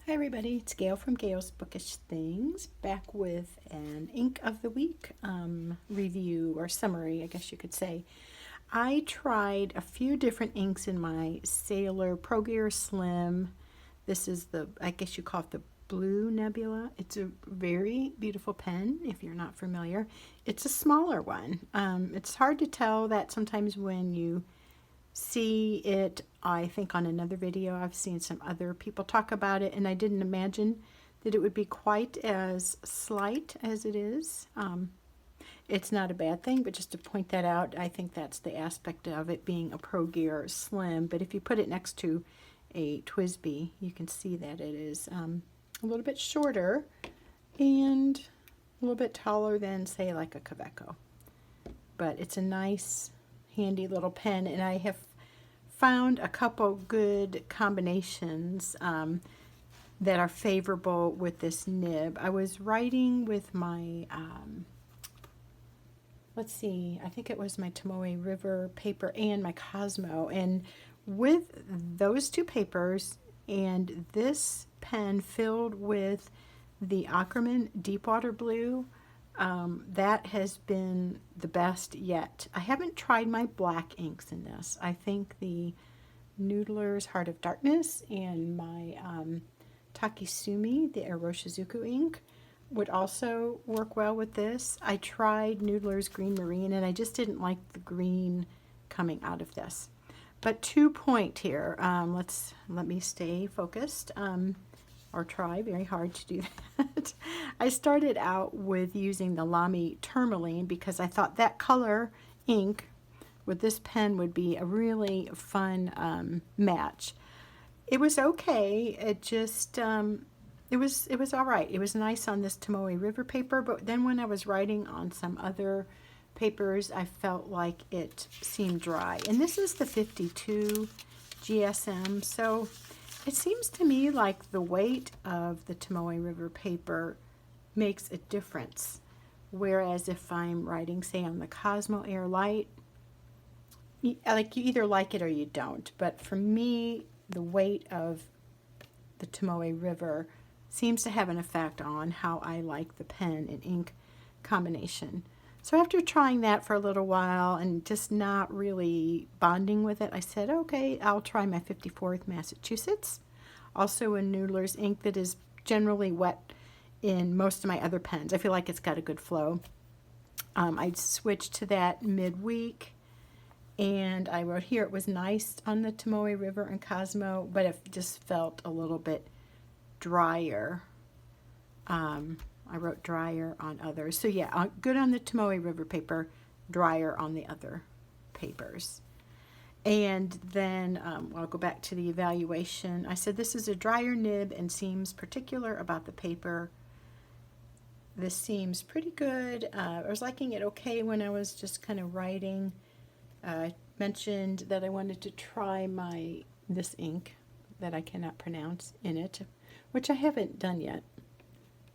Hi everybody, it's Gail from Gail's Bookish Things, back with an ink of the week review or summary, I guess you could say. I tried a few different inks in my Sailor PGS Slim. This is I guess you call it the Blue Nebula. It's a very beautiful pen, if you're not familiar. It's a smaller one. It's hard to tell that sometimes when you see it. I think on another video I've seen some other people talk about it, and I didn't imagine that it would be quite as slight as it is. It's not a bad thing, but just to point that out, I think that's the aspect of it being a Pro Gear Slim. But if you put it next to a TWSBI, you can see that it is a little bit shorter and a little bit taller than, say, like a Kaweco. But it's a nice, handy little pen, and I have found a couple good combinations that are favorable with this nib. I was writing with my, let's see, I think it was my Tomoe River paper and my Cosmo, and with those two papers and this pen filled with the Ackerman Deepwater Blue, that has been the best yet. I haven't tried my black inks in this. I think the Noodler's Heart of Darkness and my Takisumi, the Eroshizuku ink, would also work well with this. I tried Noodler's Green Marine, and I just didn't like the green coming out of this. But 2 point here. Let me stay focused. Or try very hard to do that. I started out with using the Lamy Tourmaline because I thought that color ink with this pen would be a really fun match. It was okay. It just it was all right. It was nice on this Tomoe River paper, but then when I was writing on some other papers, I felt like it seemed dry. And this is the 52 GSM, so it seems to me like the weight of the Tomoe River paper makes a difference. Whereas if I'm writing, say, on the Cosmo Air Light, you either like it or you don't. But for me, the weight of the Tomoe River seems to have an effect on how I like the pen and ink combination. So after trying that for a little while and just not really bonding with it, I said, okay, I'll try my 54th Massachusetts. Also a Noodler's ink that is generally wet in most of my other pens. I feel like it's got a good flow. I switched to that midweek, and I wrote here, it was nice on the Tomoe River and Cosmo, but it just felt a little bit drier. I wrote drier on others. So yeah, good on the Tomoe River paper, drier on the other papers. And then I'll go back to the evaluation. I said this is a drier nib and seems particular about the paper. This seems pretty good. I was liking it okay when I was just kind of writing. I mentioned that I wanted to try this ink that I cannot pronounce in it, which I haven't done yet.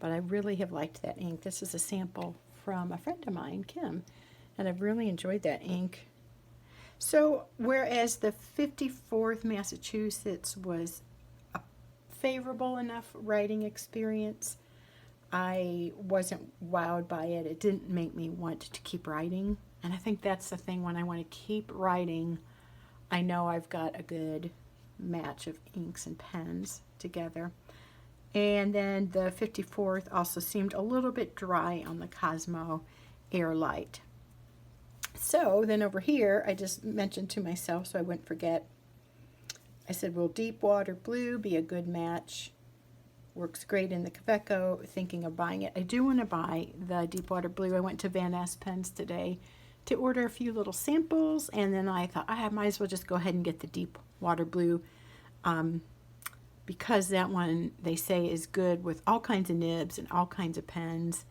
But I really have liked that ink. This is a sample from a friend of mine, Kim, and I've really enjoyed that ink. So whereas the 54th Massachusetts was a favorable enough writing experience, I wasn't wowed by it. It didn't make me want to keep writing. And I think that's the thing, when I want to keep writing, I know I've got a good match of inks and pens together. And then the 54th also seemed a little bit dry on the Cosmo Air Light. So then over here, I just mentioned to myself, so I wouldn't forget, I said, will Deepwater Blue be a good match? Works great in the Kaweco, thinking of buying it. I do want to buy the Deepwater Blue. I went to Van Ness Pens today to order a few little samples, and then I thought I might as well just go ahead and get the Deepwater Blue, because that one, they say, is good with all kinds of nibs and all kinds of pens,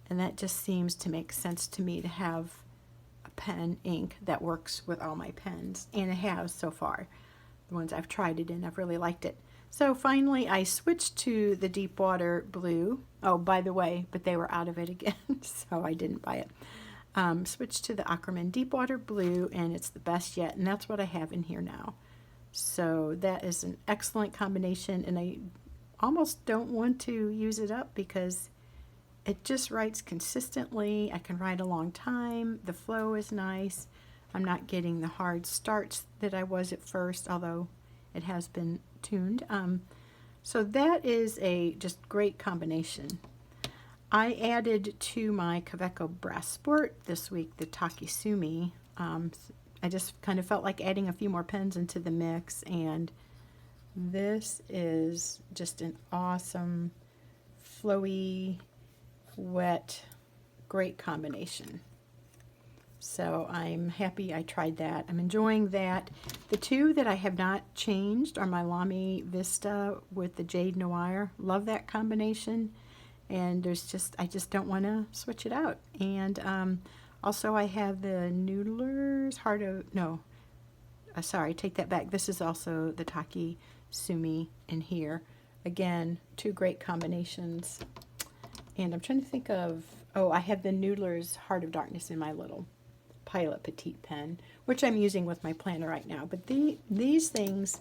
and that just seems to make sense to me to have a pen ink that works with all my pens, and it has so far. The ones I've tried it in, I've really liked it. So finally I switched to the Deepwater Blue. Oh, by the way, but they were out of it again, so I didn't buy it. Switched to the Ackerman Deepwater Blue, and it's the best yet, and that's what I have in here now. So that is an excellent combination, and I almost don't want to use it up because it just writes consistently. I can write a long time. The flow is nice. I'm not getting the hard starts that I was at first, although it has been tuned. So that is a just great combination. I added to my Kaweco Brass Sport this week the Takisumi. I just kind of felt like adding a few more pens into the mix, and this is just an awesome, flowy, wet, great combination. So I'm happy I tried that. I'm enjoying that. The two that I have not changed are my Lamy Vista with the Jade Noir. Love that combination. And I just don't want to switch it out. And also I have the Noodler's sorry, take that back. This is also the Takisumi in here. Again, two great combinations. And I'm trying to think of, I have the Noodler's Heart of Darkness in my little Pilot Petite pen, which I'm using with my planner right now. But these things,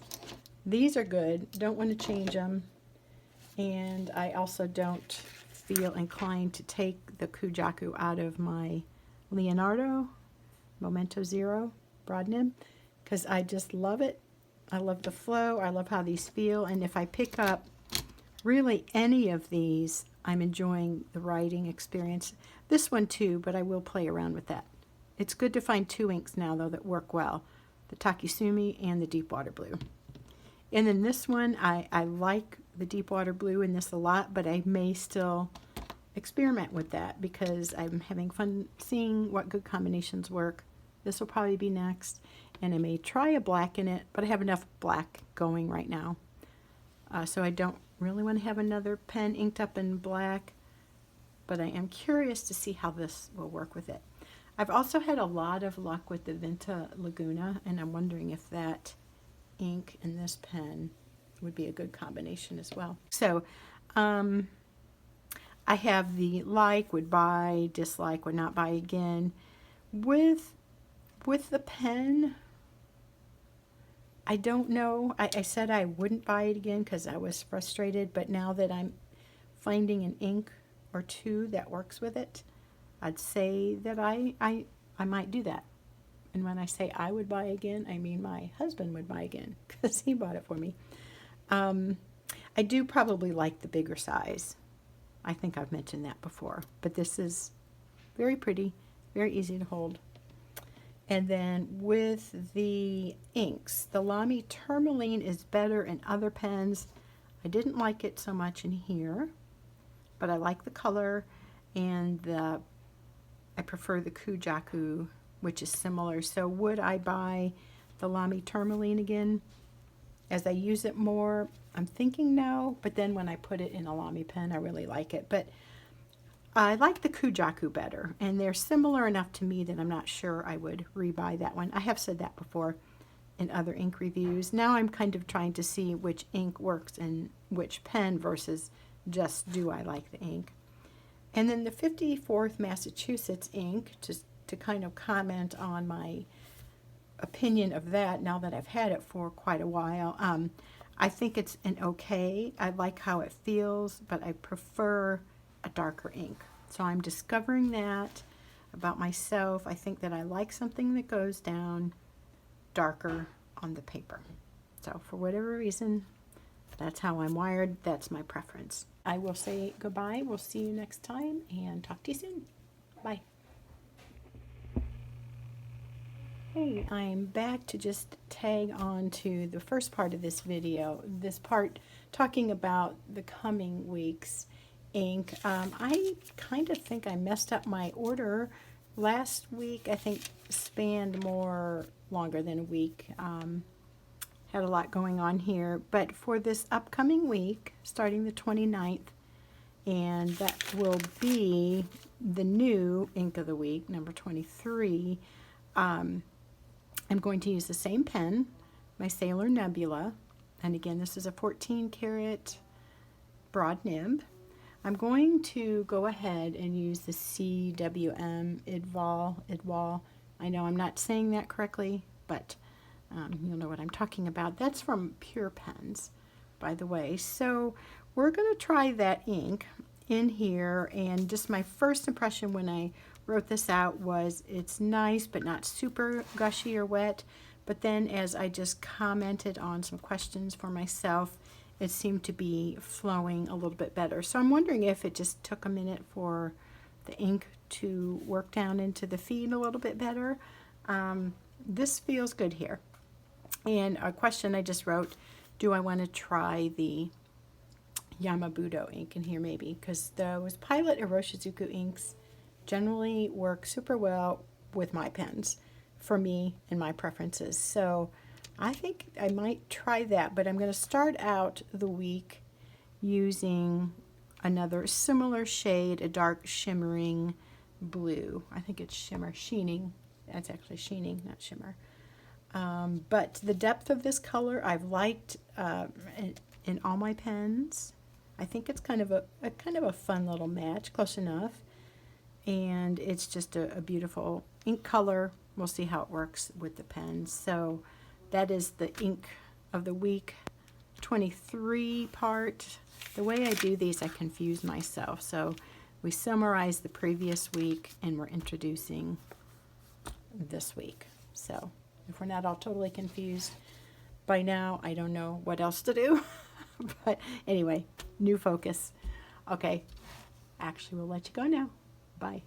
these are good. Don't want to change them. And I also don't feel inclined to take the Kujaku out of my Leonardo Momento Zero broad nib because I just love it. I love the flow. I love how these feel. And if I pick up really any of these, I'm enjoying the writing experience. This one too, but I will play around with that. It's good to find two inks now, though, that work well. The Takisumi and the Deepwater Blue. And then this one, I like the Deepwater Blue in this a lot, but I may still experiment with that because I'm having fun seeing what good combinations work. This will probably be next. And I may try a black in it, but I have enough black going right now. So I don't really want to have another pen inked up in black, but I am curious to see how this will work with it. I've also had a lot of luck with the Vinta Laguna, and I'm wondering if that ink in this pen would be a good combination as well. So I have the like, would buy, dislike, would not buy again. With the pen, I don't know. I said I wouldn't buy it again because I was frustrated, but now that I'm finding an ink or two that works with it, I'd say that I might do that. And when I say I would buy again, I mean my husband would buy again because he bought it for me. I do probably like the bigger size. I think I've mentioned that before. But this is very pretty, very easy to hold. And then with the inks, the Lamy Tourmaline is better in other pens. I didn't like it so much in here, but I like the color, and I prefer the Kujaku, which is similar. So would I buy the Lamy Tourmaline again as I use it more? I'm thinking no, but then when I put it in a Lamy pen, I really like it. But I like the Kujaku better, and they're similar enough to me that I'm not sure I would rebuy that one. I have said that before in other ink reviews. Now I'm kind of trying to see which ink works in which pen versus just do I like the ink. And then the 54th Massachusetts ink, just to kind of comment on my opinion of that now that I've had it for quite a while. I think it's an okay. I like how it feels, but I prefer a darker ink. So I'm discovering that about myself. I think that I like something that goes down darker on the paper. So for whatever reason, that's how I'm wired. That's my preference. I will say goodbye. We'll see you next time and talk to you soon. Bye. Hey, I'm back to just tag on to the first part of this video. This part talking about the coming week's ink. I kind of think I messed up my order. Last week, I think, spanned longer than a week. Had a lot going on here. But for this upcoming week, starting the 29th, and that will be the new ink of the week, number 23, I'm going to use the same pen, my Sailor Nebula, and again this is a 14 karat broad nib. I'm going to go ahead and use the CWM Idwal. I know I'm not saying that correctly, but you'll know what I'm talking about. That's from Pure Pens. by the way. So we're going to try that ink in here, and just my first impression when I wrote this out was it's nice but not super gushy or wet. But then as I just commented on some questions for myself, it seemed to be flowing a little bit better. So I'm wondering if it just took a minute for the ink to work down into the feed a little bit better. This feels good here. And a question I just wrote, do I want to try the Yamabudo ink in here maybe? Because those Pilot Iroshizuku inks generally work super well with my pens for me and my preferences. So I think I might try that, but I'm going to start out the week using another similar shade, a dark shimmering blue. I think it's shimmer, sheening. That's actually sheening, not shimmer. But the depth of this color I've liked in all my pens. I think it's kind of a fun little match, close enough. And it's just a beautiful ink color. We'll see how it works with the pens. So that is the ink of the week 23 part. The way I do these, I confuse myself. So we summarize the previous week and we're introducing this week. So if we're not all totally confused by now, I don't know what else to do. But anyway, new focus. Okay, actually, we'll let you go now. Bye.